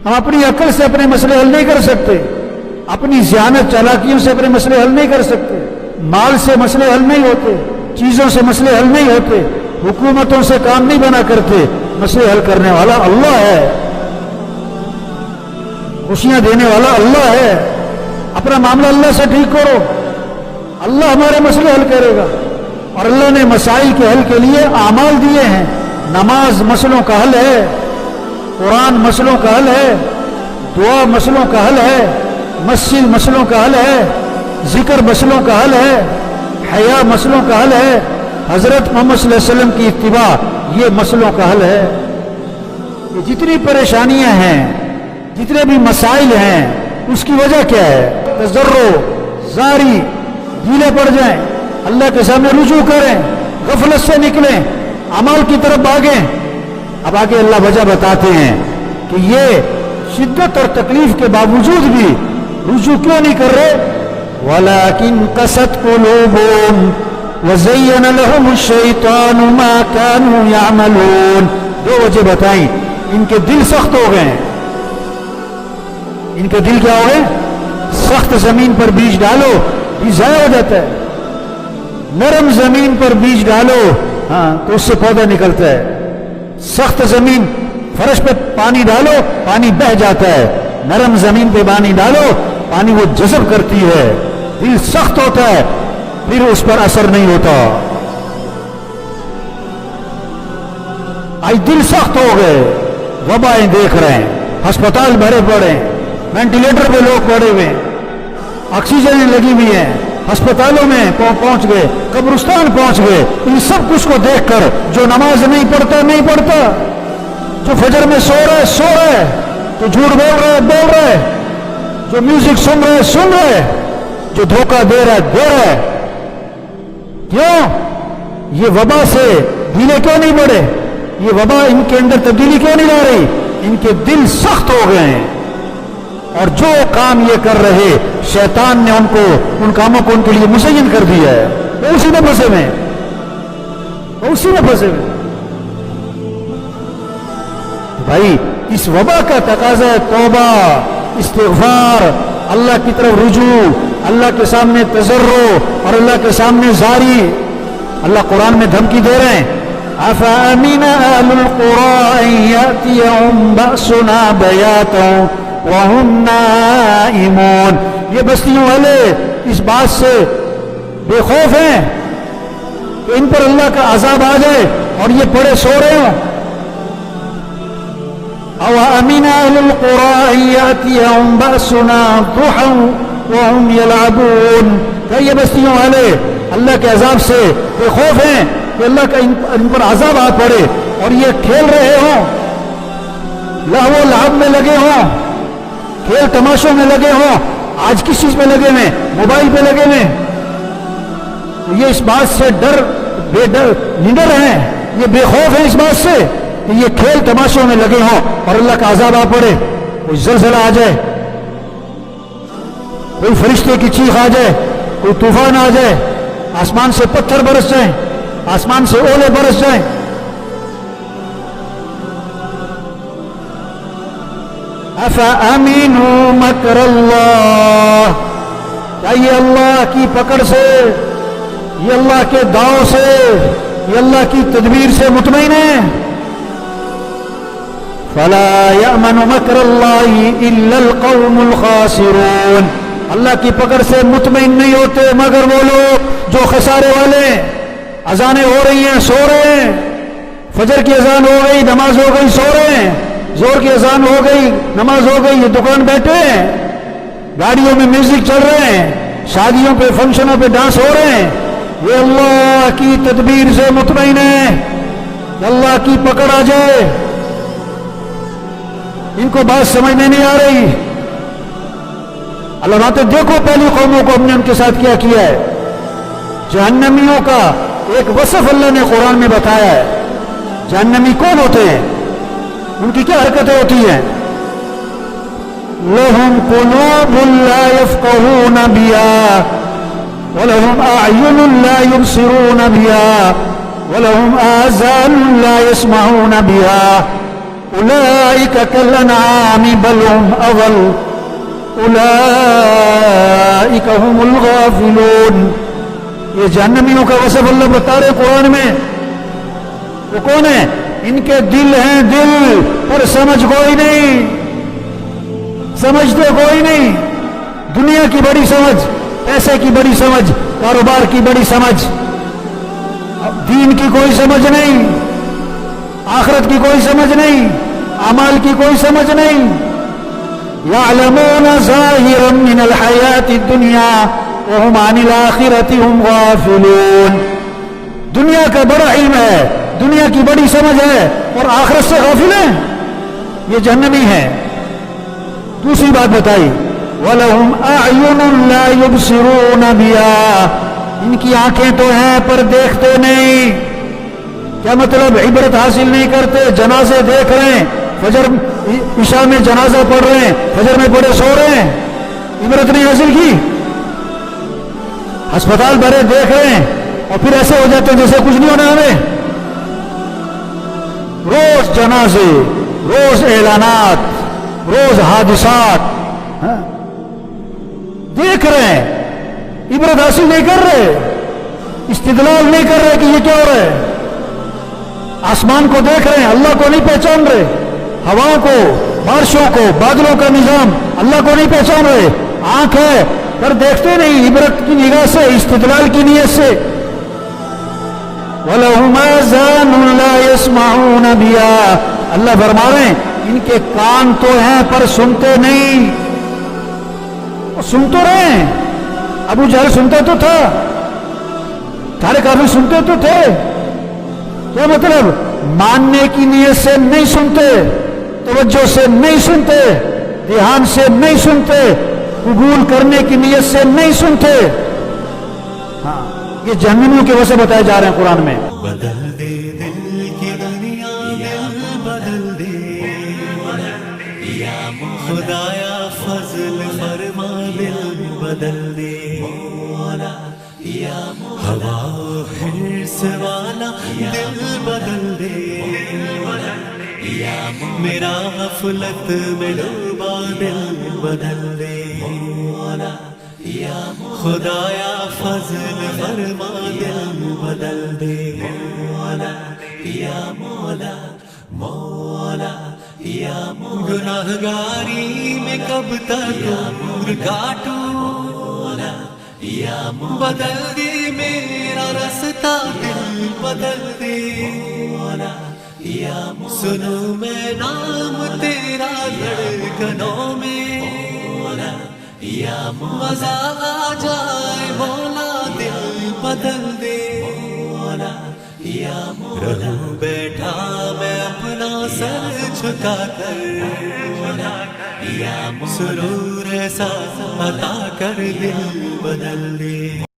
ہم اپنی عقل سے اپنے مسئلے حل نہیں کر سکتے، اپنی ذہانت چالاکیوں سے اپنے مسئلے حل نہیں کر سکتے، مال سے مسئلے حل نہیں ہوتے، چیزوں سے مسئلے حل نہیں ہوتے، حکومتوں سے کام نہیں بنا کرتے۔ مسئلے حل کرنے والا اللہ ہے، خوشیاں دینے والا اللہ ہے۔ اپنا معاملہ اللہ سے ٹھیک کرو، اللہ ہمارے مسئلے حل کرے گا۔ اور اللہ نے مسائل کے حل کے لیے اعمال دیے ہیں۔ نماز مسئلوں کا حل ہے، قرآن مسئلوں کا حل ہے، دعا مسئلوں کا حل ہے، مسجد مسئلوں کا حل ہے، ذکر مسئلوں کا حل ہے، حیا مسئلوں کا حل ہے، حضرت محمد صلی اللہ علیہ وسلم کی اتباع یہ مسئلوں کا حل ہے۔ یہ جتنی پریشانیاں ہیں، جتنے بھی مسائل ہیں، اس کی وجہ کیا ہے؟ تضرع، زاری، ڈھیلے پڑ جائیں، اللہ کے سامنے رجوع کریں، غفلت سے نکلیں، اعمال کی طرف بھاگیں۔ اب آگے اللہ وجہ بتاتے ہیں کہ یہ شدت اور تکلیف کے باوجود بھی رجوع کیوں نہیں کر رہے؟ وَلَكِنْ قَسَتْ قُلُوبُهُمْ وَزَيَّنَ لَهُمُ الشَّيْطَانُ مَا كَانُوا يَعْمَلُونَ۔ دو وجہ بتائیں، ان کے دل سخت ہو گئے، ان کے دل کیا ہو گئے؟ سخت زمین پر بیج ڈالو بیج ضائع ہو جاتا ہے، نرم زمین پر بیج ڈالو ہاں تو اس سے پودا نکلتا ہے۔ سخت زمین فرش پہ پانی ڈالو پانی بہہ جاتا ہے، نرم زمین پہ پانی ڈالو پانی وہ جذب کرتی ہے۔ دل سخت ہوتا ہے پھر اس پر اثر نہیں ہوتا۔ آج دل سخت ہو گئے، وبائیں دیکھ رہے ہیں، ہسپتال بھرے پڑے، وینٹیلیٹر پہ لوگ پڑے ہوئے، آکسیجن لگی ہوئی ہیں، ہسپتالوں میں پہنچ گئے، قبرستان پہنچ گئے۔ ان سب کچھ کو دیکھ کر جو نماز نہیں پڑھتا، جو فجر میں سو رہا ہے، جو جھوٹ بول رہا ہے، جو میوزک سن رہا ہے، جو دھوکہ دے رہا ہے، کیوں؟ یہ وبا سے ڈھیلے کیوں نہیں پڑے؟ یہ وبا ان کے اندر تبدیلی کیوں نہیں لا رہی؟ ان کے دل سخت ہو گئے ہیں، اور جو کام یہ کر رہے شیطان نے ان کاموں کو ان کے لیے مزین کر دیا ہے۔ وہ اسی میں پھنسے ہوئے۔ بھائی اس وبا کا تقاضا ہے توبہ، استغفار، اللہ کی طرف رجوع، اللہ کے سامنے تضرع اور اللہ کے سامنے زاری۔ اللہ قرآن میں دھمکی دے رہے ہیں، أَفَأَمِنَ أَهْلُ الْقُرَىٰ أَن يَأْتِيَهُمْ بَأْسُنَا بَيَاتًا وَهُمْ نَائِمُونَ۔ یہ بستیوں والے اس بات سے بے خوف ہیں کہ ان پر اللہ کا عذاب آ جائے اور یہ پڑے سو رہے ہوں۔ أَوَأَمِنَ أَهْلُ الْقُرَىٰ أَن يَأْتِيَهُمْ بَأْسُنَا ضُحًى وَهُمْ يَلْعَبُونَ۔ کہ یہ بستیوں والے اللہ کے عذاب سے بے خوف ہیں کہ اللہ کا ان پر عذاب آ پڑے اور یہ کھیل رہے ہوں، لہو و لعب میں لگے ہوں، کھیل تماشوں میں لگے ہوں۔ آج کس چیز میں لگے ہوئے؟ موبائل پہ لگے ہوئے۔ تو یہ اس بات سے نڈر ہیں، یہ بے خوف ہیں اس بات سے کہ یہ کھیل تماشوں میں لگے ہوں اور اللہ کا عذاب آ پڑے، کوئی زلزلہ آ جائے، کوئی فرشتے کی چیخ آ جائے، کوئی طوفان آ جائے، آسمان سے پتھر برس جائیں، آسمان سے اولے برس جائیں۔ أَفَأَمِنُوا مَكْرَ اللَّهِ، کیا یہ اللہ کی پکڑ سے، یہ اللہ کے داؤ سے، یہ اللہ کی تدبیر سے مطمئن ہے؟ فَلَا يَأْمَنُ مَكْرَ اللَّهِ إِلَّا الْقَوْمُ الْخَاسِرُونَ۔ اللہ کی پکڑ سے مطمئن نہیں ہوتے مگر وہ لوگ جو خسارے والے۔ اذانیں ہو رہی ہیں سو رہے ہیں، فجر کی اذان ہو گئی نماز ہو گئی سو رہے ہیں، زور کی اذان ہو گئی نماز ہو گئی، یہ دکان بیٹھے ہیں، گاڑیوں میں میوزک چل رہے ہیں، شادیوں پہ فنکشنوں پہ ڈانس ہو رہے ہیں۔ یہ اللہ کی تدبیر سے مطمئن ہے کہ اللہ کی پکڑ آ جائے۔ ان کو بات سمجھنے نہیں آ رہی۔ اللہ بات دیکھو پہلی قوموں کو ہم نے ان کے ساتھ کیا کیا ہے۔ جہنمیوں کا ایک وصف اللہ نے قرآن میں بتایا ہے۔ جہنمی کون ہوتے ہیں؟ ان کی کیا حرکتیں ہوتی ہیں؟ لَهُمْ قُلُوبٌ لَا يَفْقَهُونَ بِهَا وَلَهُمْ أَعْيُنٌ لَا يُبْصِرُونَ بِهَا وَلَهُمْ آذَانٌ لَا يَسْمَعُونَ بِهَا۔ اولئک کالانعام بل هم اضل اولئک هم الغافلون. یہ جہنمیوں کا وصف اللہ بتا رہے قرآن میں. وہ کون ہے؟ ان کے دل ہیں دل، پر سمجھ کوئی نہیں، سمجھتے کوئی نہیں. دنیا کی بڑی سمجھ، پیسے کی بڑی سمجھ، کاروبار کی بڑی سمجھ، دین کی کوئی سمجھ نہیں، آخرت کی کوئی سمجھ نہیں، اعمال کی کوئی سمجھ نہیں. یعلمون ظاہرا من الحیات الدنیا وهم عن الآخرة هم غافلون. دنیا کا بڑا علم ہے، دنیا کی بڑی سمجھ ہے، اور آخرت سے غافل ہیں، یہ جہنمی ہے. دوسری بات بتائی وَلَهُمْ أَعْيُنٌ لَا يُبْصِرُونَ بِهَا. ان کی آنکھیں تو ہیں پر دیکھتے نہیں. کیا مطلب؟ عبرت حاصل نہیں کرتے، جنازے دیکھ رہے ہیں، فجر عشاء میں جنازہ پڑھ رہے ہیں، فجر میں پڑھے سو رہے ہیں، عبرت نہیں حاصل کی. ہسپتال بھرے دیکھ رہے ہیں اور پھر ایسے ہو جاتے ہیں جیسے کچھ نہیں ہونا ہمیں. روز جنازے، روز اعلانات، روز حادثات دیکھ رہے ہیں، عبرت حاصل نہیں کر رہے، استدلال نہیں کر رہے کہ یہ کیا ہو رہا ہے. آسمان کو دیکھ رہے ہیں، اللہ کو نہیں پہچان رہے، ہوا کو، بارشوں کو، بادلوں کا نظام، اللہ کو نہیں پہچان رہے. آنکھ ہے پر دیکھتے نہیں، عبرت کی نگاہ سے، استدلال کی نیت سے. وَلَهُمْ آذَانٌ لَا يَسْمَعُونَ بِهَا. اللہ فرما رہے ہیں ان کے کان تو ہیں پر سنتے نہیں. سن تو رہے ہیں، ابو جہل سنتا تو تھا، سارے کافر سنتے تو تھے. کیا مطلب؟ ماننے کی نیت سے نہیں سنتے، توجہ سے نہیں سنتے، دھیان سے نہیں سنتے، قبول کرنے کی نیت سے نہیں سنتے. ہاں، یہ جہنمیوں کے وجہ بتائے جا رہے ہیں قرآن میں. بدل دے دل کی دنیا، دل بدل دے یا خدایا فضل فرما، دل بدل دے ہوا حرص والا، دل بدل دے میرا غفلت میں ڈوبا، دل بدل دے خدایا فضل فرما، دل بدل دے یا مولا مولا یا گناہگاری میں کب تک عمر کاٹوں، بدل دے میرا رستہ، دل بدل دے. سنو میں نام تیرا دھڑکنوں میں، مزہ آ جائے مولا، دل بدل دے. رہوں بیٹھا میں اپنا سر جھکا کر، سرور ایسا عطا کر، دل بدل دے.